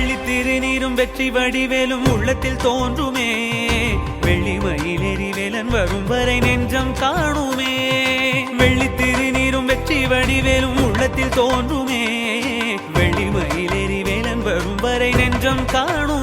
வெள்ளி திருநீரும் வெற்றி வடிவேலும் உள்ளத்தில் தோன்றுமே வெள்ளிமயில் எரிவேலன் வரும் வரை நெஞ்சம் காணுமே வெள்ளி திருநீரும் வெற்றி வடிவேலும் உள்ளத்தில் தோன்றுமே வெள்ளிமயில் எரிவேலன் வரும் வரை நெஞ்சம் காணும்